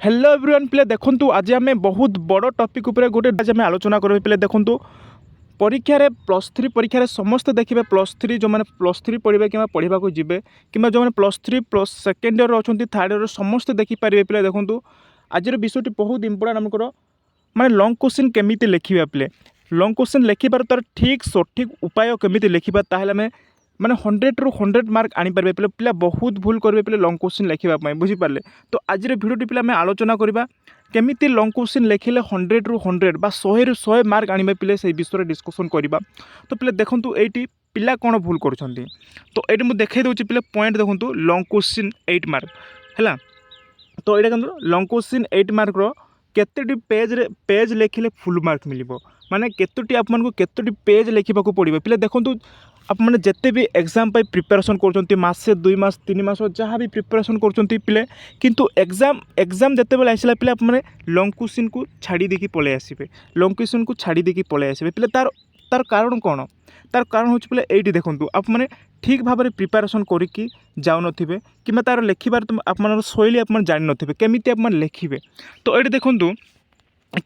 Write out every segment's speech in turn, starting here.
Hello everyone पिले देखंतु आज आम बहुत बड़ टॉपिक उपर गोटे आज आम आलोचना करें पिले देखंतु परीक्षा प्लस थ्री परीक्षा समस्त देखिए प्लस थ्री जो मैंने प्लस थ्री पढ़े कि पढ़ा को जी कि जो मैंने plus three plus second year अच्छा थर्ड इयर समस्त देखिपारे पिले देखंतु आज विषयटी बहुत इंपोर्टाट आमको माने लंग क्वेश्चन केमी लिखा पिले लंग क्वेश्चन लिखार तार ठीक सठिक उपाय केमी लिखा ताहले आम माने 100 ରୁ 100 मार्क आनीपारे पिले पिला बहुत भूल करेंगे पिले लंग क्वेश्चन लिखापी बुझीपारे। तो आज भिडियोटी पिला आम आलोचना करवा केमिति लंग क्वेश्चन लिखिले 100 ରୁ 100 बा 100 ରୁ 100 मार्क आने पिले से विषय डिस्कसन करवा। तो पिले देखंतु एटी पिला कौन भूल करुछंती तो ये मुझे देखई दूसरी पिले पॉइंट देखंतु लंग क्वेश्चन 8 मार्क है। तो ये लंग क्वेश्चन 8 मार्क रो केतोटी पेज लिखिले फुल मार्क मिलिबो माने केतोटी आपमन केतोटी पेज लिखा पड़ो पिले देखंतु आप मैंने जिते भी एग्जाम प्रिपेरेसन कर मासे 2 मास 3 मास जहाँ भी प्रिपेरेसन कर पिले किंतु एग्जाम जिते बड़े आसला पिले आपने लंग क्वेश्चन को छाड़ी देकी पलि आसबे लंग क्वेश्चन को छाड़ी देकी पलि आसबे पिले तार तार कारण कौन तार कारण हूँ पिले ये देखूँ आप मैंने ठीक भाव में प्रिपेरेसन करके जाऊन थे कि तार लिखार आप शैली आप जान थे केमी आप लिखे। तो ये देखूँ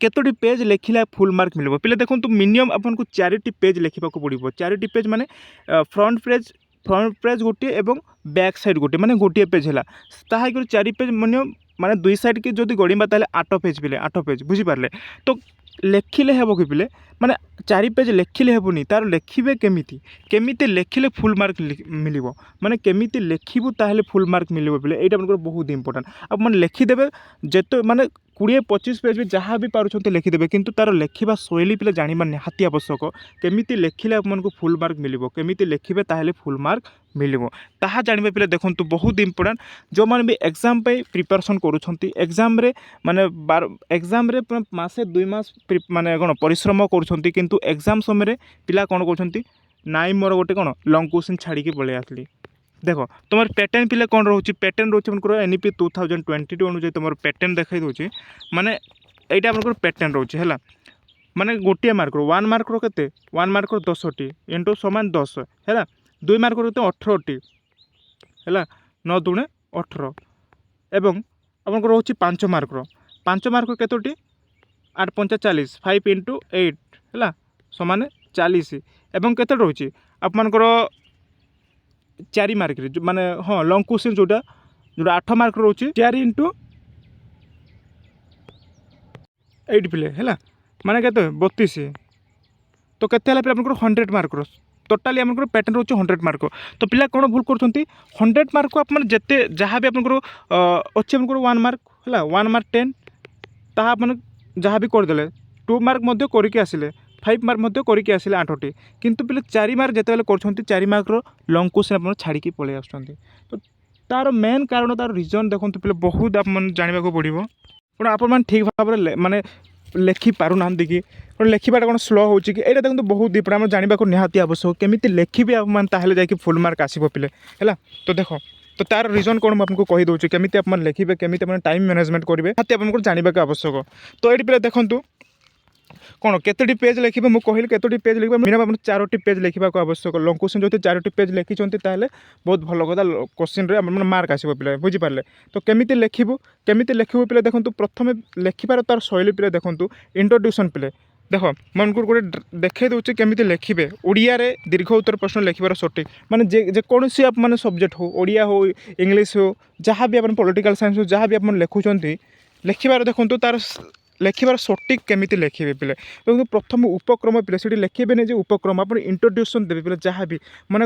केतोटी पेज लिखिला फुल मार्क मिल पिले देखो मिनिमम आपको 4टी पेज लिखा पड़ो 4टी पेज माने फ्रंट पेज गोटे और बैक साइड गोटे माने गोटे पेज है ताकि 4 पेज मिनिमम माने 2 साइड के जो गणिबा ताले 8 पेज पिले 8 पेज बुझीपारे। तो लिखिले हे कि पिले माने 4 पेज लिखिले हेबुनी तार लिखिबे केमिति लिखिले फुल मार्क मिलिबो माने केमिति लिखिबु ताहले फुल मार्क मिलिबो पिले एटा आपन बहुत इंपोर्टेंट आप माने लिखिदेबे जेतो माने 20-25 पेज भी जहाँ भी पार्थ लिखिदेवे किंतु तार लिखा शैली पिले जाना निहाती आवश्यक केमिति लिखिले आपको फुल मार्क मिलिबो केमिति लिखिबे ताहले फुल मार्क मिलिबो ताहा जानिबे पिले देखंतु बहुत इंपोर्टेंट जो माने भी एग्जाम पे प्रिपरेशन करूछंती एग्जाम रे माने एग्जाम रे मासे 2 मास माने कोन परिश्रम करूछंती किंतु एग्जाम समय रे पिला कोन करूछंती नाइ मोर गोटे कोन लंग क्वेश्चन छाड़ी के पळे आसली देख तुम पैटर्न पिले कौन रोचे पैटर्न रोचे मन एनईपी 2022 अनुसार तुम पैटर्न देखा दूसरी माने यहाँ आपंकर पैटर्न रोचे है माने गोटे मार्क 1 मार्क के 1 मार्क 10टी इंटू समान 10 है 2 मार्क 18टी है 9 दूणे 18 एवं आपंकर रोचे 5 मार्क केतोटी 8 5 40 5 इंटू 8 है समान 40 एवं केते रोचे आपंकर 4 मार्क माने हाँ लंग क्वेश्चन जोटा 8 मार्क रोचे 4 इंटू 8 पिले है माने कहते 32 तो केते हला आपनकर 100 मार्क टोटाली आपनकर पैटर्न रोचे 100 मार्क। तो पिला कौन भूल करछंती 100 मार्क को आपन जते जहाँ भी आपनकर अच्छे आपनकर 1 मार्क है 1 मार्क 10 ताहा आपन जहाँ भी करदेले 2 मार्क मध्य करके आसिले 5 मार्क मध्य करके आसिले 8टी किंतु पिले 4 मार्क जिते कर 4 मार्क लंग क्वेश्चन आप छाड़ी पलि आसुँच। तो तार मेन कारण तार रिजन देखो पिले बहुत आप जानवा पड़ो कौन आप ठीक भाव में माने लिखि पारना कि लिखा कौन स्लो हो ये देखो बहुत दीपड़ा आम जानवा निहाती आवश्यक केमी लिखिबे आपने जाकि फुल मार्क आसो पिले है। तो देख तो तार रिजन कौन मुझे कहीदे केमी आप लिखे केमी टाइम मैनेजमेंट करेंगे आपको जानवा आवश्यक। तो ये पिले देखूँ कौन केतोटी पेज लिखे मुझे कहली केतोटी पेज लिखे मिनिमम 4टी पेज लिखा आवश्यक लंग क्वेश्चन जो 4टी पेज लिखिं ताहले बहुत भल कथा क्वेश्चन रे मार्क आसो पिले बुझीपारे। तो केमिति लिखिबु पिले देखो प्रथम लिखार तार शैली पिले देखो इंट्रोड्यूशन पिले देख मैं गोटे देखे दूसरे केमिति लिखे ओडिया रे दीर्घ उत्तर प्रश्न लिखार सठिक माने जेकोसी आप माने सब्जेक्ट हो ओडिया हो इंग्लीश हो जहाँ भी आप पॉलिटिकल साइंस हो जहाँ भी आप लिखुंट लिखार देखो तार लिखार सठिक केमिति लिखे पिले। तो प्रथम उपक्रम पिले से लिखे नहीं उपक्रम आप इंट्रोड्यूशन देवे पिले जहाँ भी मन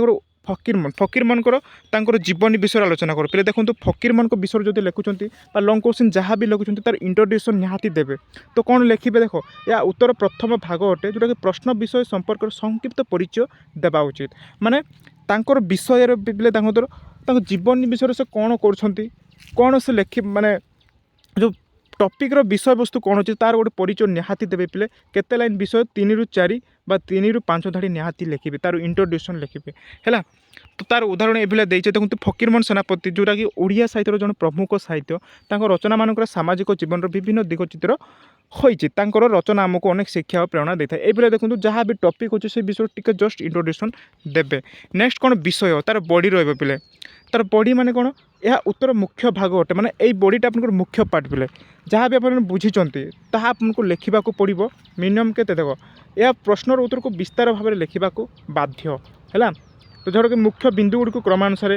फकीर मनकर जीवनी विषय आलोचना कर पिले देखो फकीर मन विषय जो लिखुंट लंग क्वेश्चन जहाँ भी लिखुंट तार इंट्रोड्यूशन निहाती देवे। तो कौन लिखे देख या उत्तर प्रथम भाग अटे जोटा कि प्रश्न विषय संपर्क संक्षिप्त परिचय देवा उचित माने तांकर विषय पिले जीवन विषय से कौन कौन से लिखि माने जो टॉपिक रो विषय वस्तु कौन अच्छे तार गोटे परिचय निहाती देवे पिले केते लाइन विषय 3 ରୁ 4 बा 3 ରୁ 5 धाड़ी निहाती लिखे तार इंट्रोड्यूशन लिखे है। तो तार उदाहरण ये देखते देखो फकीरमोहन सेनापति जोटा कि ओडिया साहित्यर जन प्रमुख साहित्य रचना मानक सामाजिक जीवन विभिन्न दिगचित्र होती रचना आमको अनेक शिक्षा और प्रेरणा देता है। ये देखो जहाँ भी टॉपिक अच्छे से विषय टी जस्ट इंट्रोड्यूशन देवे नेक्स्ट कौन विषय तार बॉडी रे पिले तार बॉडी माने कौन यह उत्तर मुख्य भाग अटे माने यही बॉडीटा आपन मुख्य पार्ट पिले जहाँ भी आप बुझीचंती ताहा आपको लिखा पड़ो मिनिमम केते देख यह प्रश्नर उत्तर को विस्तार भाव में लिखा बाध्य है। तो धर कि मुख्य बिंदु गुड़ी क्रमानुसार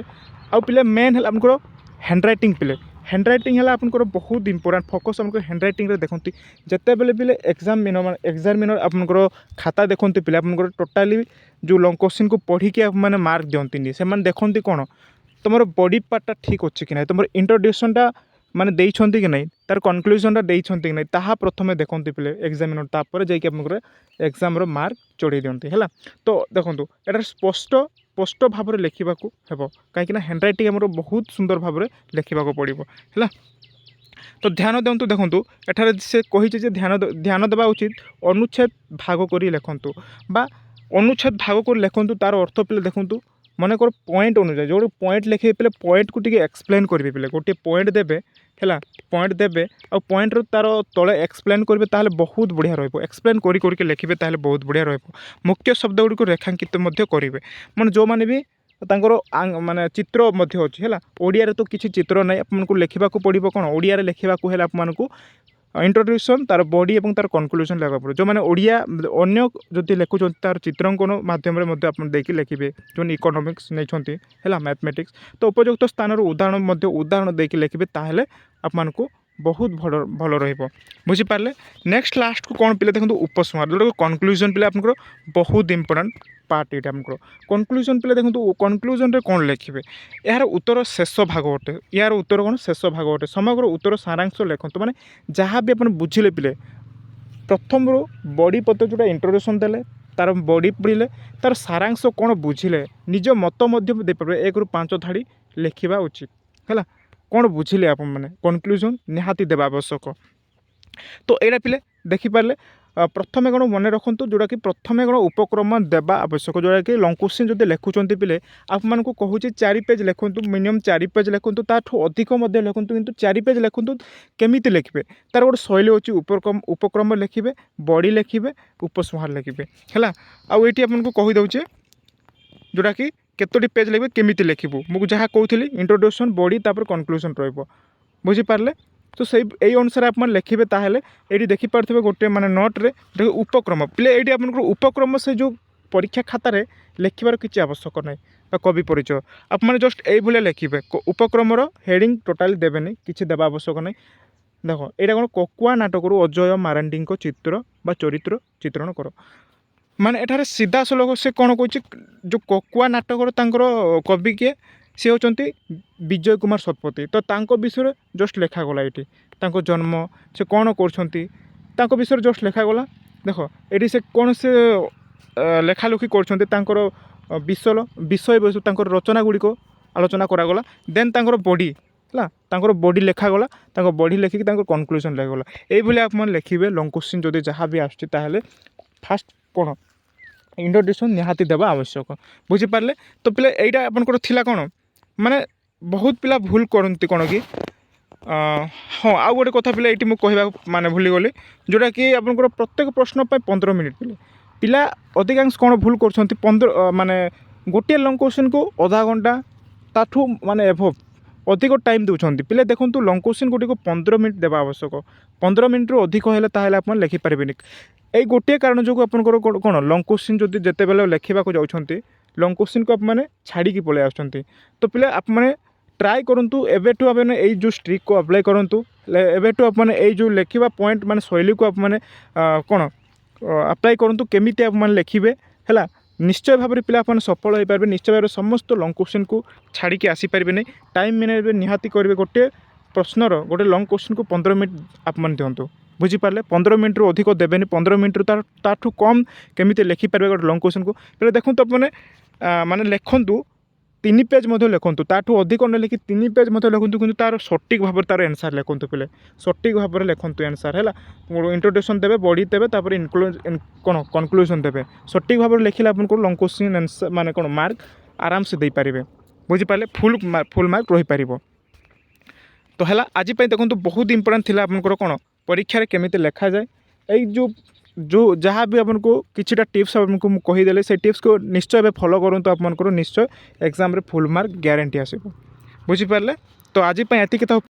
आउ पिले मेन है आपको हैंडराइटिंग पिले हैंडराइटिंग है आपंकर बहुत इंपोर्टाट फोकस आमको हैंडराइटिंग देखते जिते बेले पिले एग्जामिनर आपंकर खाता देखते पिले आपंकर टोटाली जो लॉन्ग क्वेश्चन को पढ़ी कि मैंने मार्क दिखती से देखते कौन तुम बॉडी पार्टा ठीक अच्छे कि ना तुम इंट्रोड्यूसनटा माने देइछंती कि नहीं तार कनक्लूजनटा देइछंती कि नहीं ताहा प्रथमे देखते पिले एग्जामिनर तापर जाइए आपंकर एग्जाम मार्क चढ़ाई दिखती है। तो देखो यार स्पष्ट स्पष्ट भाव में लिखा हेब कहीं हैंडराइटिंग आम बहुत सुंदर भाव में लिखा पड़ो है। तो ध्यान दिंतु देखूँ एठार से कही ध्यान देवा उचित अनुच्छेद भाग कर लिखतु बा अनुच्छेद भाग कर लिखतु तार अर्थ पे देखूँ मनकर पॉइंट अनुसार जो पॉइंट लिखे पे पॉइंट को टिके एक्सप्लेन करेंगे पे गोटे पॉइंट देवे है पॉइंट देवे आ पॉइंट तार तले एक्सप्लेन करेंगे ताहले बहुत बढ़िया रहिबो एक्सप्लेन करी करके लिखिबे ताहले बहुत बढ़िया रहिबो मुख्य शब्द गुड़ी को रेखांकित करेंगे माने जो माने भी तांकर माने चित्र मध्य अच्छी है ओडिया तो किसी चित्र ना आपको लिखा पड़ो कौन ओडिया लिखा है आपको इंट्रोड्यूसन तार बॉडी और तार कनक्लूजन लिखा पड़ो जो मैंने ओडिया अन्य जदि लिखुं तार चित्रांकन मध्यम लिखिए जो इकोनॉमिक्स नहीं है मैथमेटिक्स तो उपयुक्त स्थान उदाहरण देकी लिखिए ताहले आपको बहुत भल रुझिपारे। नेक्स्ट लास्ट को कौन पिले देखो उपसंहार जोटा कनक्लूजन पिले आप बहुत इंपोर्टाट पार्ट ये आमको कनक्लूजन पिले देखो कनक्लूजन रे कौन लिखे यार उत्तर शेष भाग अटे यार उत्तर कौन शेष भाग अटे समग्र उत्तर सारांश लिखते माने जहाँ भी आप बुझिले पिले प्रथम रू बॉडी पत्र जोटा इंट्रोडक्शन देले तार बॉडी पढ़ले तार सारांश कौन बुझिले निज मत देपारे 1 ରୁ 5 धाड़ी लिखा उचित है कौन बुझिले आप मैंने कनक्लूजन निहाती देवा आवश्यक। तो यहाँ पिले देखिपारे प्रथमे कौन मन रखु जोटा कि प्रथमे कौन उपक्रम देवा आवश्यक जोटा कि लॉन्ग क्वेश्चन जो लिखुंट पिले आपको कहूँ 4 पेज लिखु मिनिमम 4 पेज लिखु ताठू अधिक लिखु किंतु 4 पेज लिखु केमी लिखे तार गोटे शैली अच्छी उपक्रम लिखे बॉडी लिखे उपसंहार लिखे है आईटी आपको कहीदे जोटा कि केतोटी पेज लिखे केमी लिखू मुझे जहाँ कहूली इंट्रोडक्शन बॉडी तापर कनक्लूजन रुझिपारे। तो से यही अनुसार आप लिखे ताहले ये देखिपे गोटे माने नोट्रे देख उपक्रम प्ले ये आप उपक्रम से जो परीक्षा खातार लिखार किसी आवश्यक ना कवि परिचय आप जस्ट ये लिखे उपक्रमर हेडिंग टोटाली देवेनि किसी देवा आवश्यक ना। देख ये कौन ककुआ नाटक अजय मारांडी चित्र बा चरित्र चित्रण कर माने एठारे सीधा सलख से कौन कह जो ककुआ नाटक कवि किए सी होती विजय कुमार शतपथी तो तांको विषय जस्ट लिखागला ये जन्म से कौन कर विषय जस्ट लिखागला देख ये से कौन से लेखालेखी कर विषय विषय वस्तु रचना गुड़िक आलोचना करागला देन बॉडी है बॉडी लिखागला बॉडी लिखिकी कनक्लूजन लिखागला ये आप लिखे लॉन्ग क्वेश्चन जदि जहाँ भी आसुँचे फास्ट कौन इंट्रोडक्शन निहाती देवा आवश्यक बुझिपारे। तो पिले यहीटा आपंकर थिला कौन माने बहुत पिला भूल करती कौन कि हाँ आउ गोटे कथा पिला ये मुझे माने भूलीगली जोटा कि आपंकर प्रत्येक प्रश्न पर 15 मिनिट पिले पिला अधिकांश कौन भूल कर 15 माने गोटे लॉन्ग क्वेश्चन को आधा घंटा ताठू माने एभव अधिक टाइम दूसरी पिले देखो लॉन्ग क्वेश्चन गुटी को 15 मिनिट देवा आवश्यक 15 मिनिट रू अधिक है ताहले आप लिखिपारे यही गोटे कारण जो आपंकर कौन लॉन्ग क्वेश्चन जब जिते बेले लिखा जाऊँच लॉन्ग क्वेश्चन को आपने छाड़ी पलि आसुँच तो पिले आपने ट्राए करूँ एवेठू आपने यही जो स्ट्रिक को अप्लाई करूँ एवेठू आपने यही जो लिखा पॉइंट माने शैली को आपने कौन अप्लाई करूँ केमी आप लिखे है निश्चय भाव में पिला आपने सफल हो पारे निश्चय भाव में समस्त लॉन्ग क्वेश्चन को छाड़ी आसीपारे नहीं टाइम मैनेजमेंट निहाती करेंगे गोटे प्रश्नर गोटे लॉन्ग क्वेश्चन को 15 मिनिट आप दिंतु बुझिपारे 15 मिनिट रू अधिक देवेनि 15 मिनिट ताठू कम केमी लिखिपारे गोटे लॉन्ग क्वेश्चन को पहले देखो अपने माने लिखु 3 पेज लिखु ताठू अधिक न लिखि 3 पेज लिखु कि तार सटीक भाव तार एनसार लिखु पे सटीक भाव में लिखु एनसार है इंट्रोडक्शन देवे बॉडी देवे कौन कनक्लूजन देवे सटीक भाव में लिखिले आपको लॉन्ग क्वेश्चन एनसार माने कौन मार्क आराम से दे पारे बुझिपारे फुल मार्क रही पार। तो है आज देखो बहुत इंपोर्टेंट थी आपंकर कौन परीक्षा केमी लिखा जाए यही जो जहाँ भी आपको किछिटा टिप्स आपको कहीदेले से टिप्स को निश्चय फॉलो करूँ तो आपको निश्चय एग्जाम रे फुल मार्क ग्यारंटी आसो। बुझिपारे तो आज एति